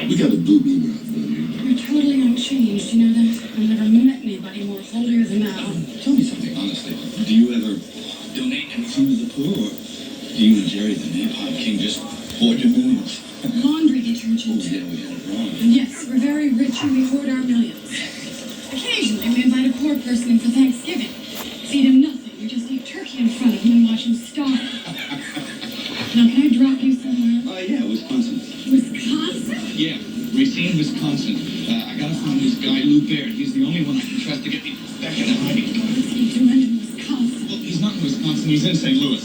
We got a blue Beemer out front here. You're totally unchanged, you know that? I've never met anybody more holier than thou. Tell me something, honestly. Do you ever donate anything to the poor? Or do you and Jerry, the napalm king, just hoard your millions? Laundry detergent. Oh, yeah, we had it wrong. Yes, we're very rich and we hoard our millions. Occasionally, we invite a poor person in for Thanksgiving. Feed him nothing. We just eat turkey in front of him and watch him starve. Now, can I drop you somewhere? Yeah, Wisconsin. Wisconsin? Yeah, Racine, Wisconsin. I gotta find this guy, Lou Baird. He's the only one I can trust to get me back in the hiding. What's he doing in Wisconsin? Well, he's not in Wisconsin. He's in St. Louis.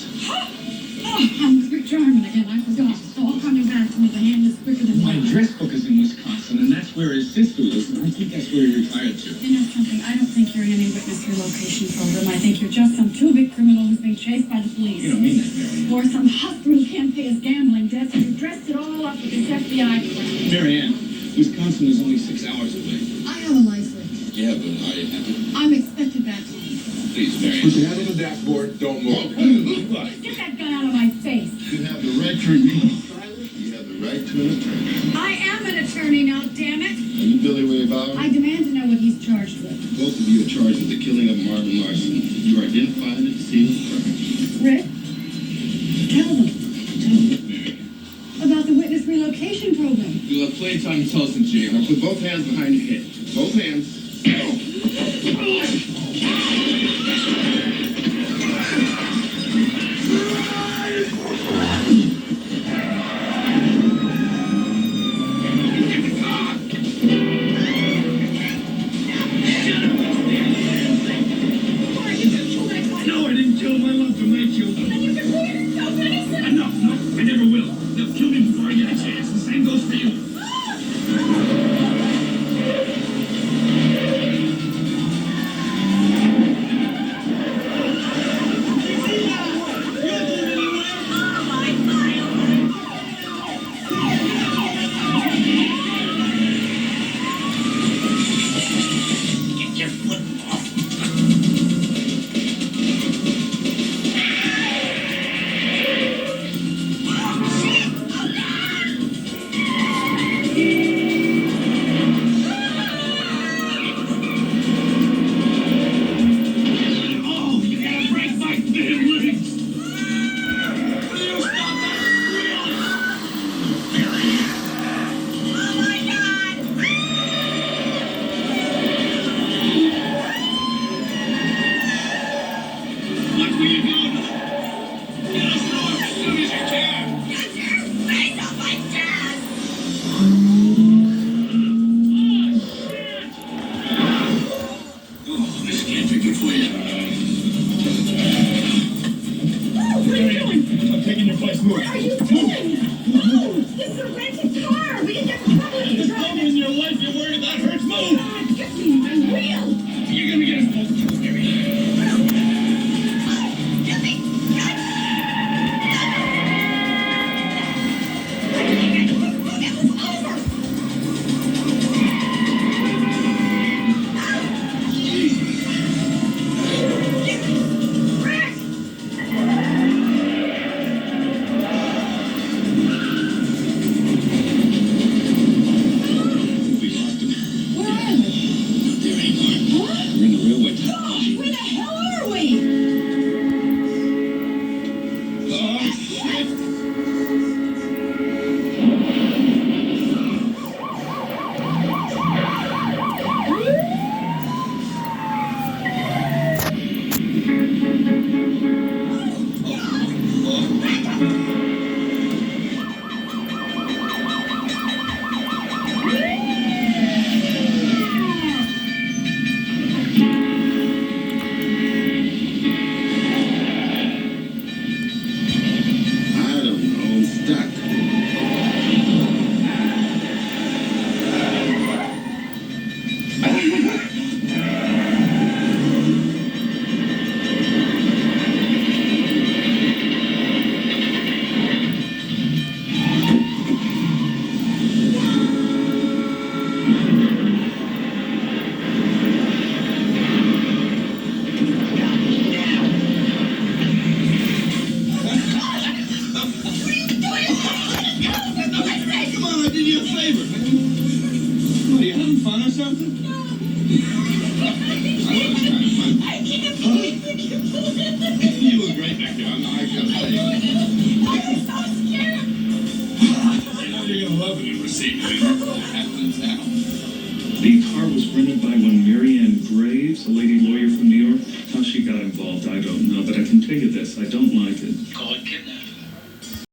Oh, I'm with Rick Jarman again. I forgot. It's all coming back to me. The hand is quicker than My mine. address book is in Wisconsin, and that's where his sister lives, and I think that's where he retired to. You know something? I don't think you're in any witness relocation program. I think you're just some two-bit criminal who's being chased by the police. You don't mean that, Marianne. Or some hustler who can't pay his gambling debts, and you dressed it all up with this FBI crap. Marianne, Wisconsin is only 6 hours away. I have a life left. Yeah, but are you happy? I'm expected back home. Please, Marianne. Put your hand on the dashboard. Don't move. Get that gun out of my face. You have the right to remain silent. You have the right to an attorney. I am an attorney now, damn it. Are you Billy Ray Bauer? I demand to know what he's charged with. Both of you are charged with the killing of Marvin Larson. You are identified at the scene of the crime. Rick? Tell them. Marianne. About the witness relocation program. You'll have plenty of time to tell us in jail. Now put both hands behind your head. Both hands. No, I didn't kill my love for my children. And you can call yourself innocent. Enough, no, I never will. They'll kill me before I get a chance. The same goes for you. something? No. I can't believe it. You were great back there. I gotta say. I'm so scared. I know you're gonna love it in Racine. What happens now? The car was rented by one Marianne Graves, a lady lawyer from New York. How she got involved, I don't know, but I can tell you this, I don't like it. Call it kidnapping.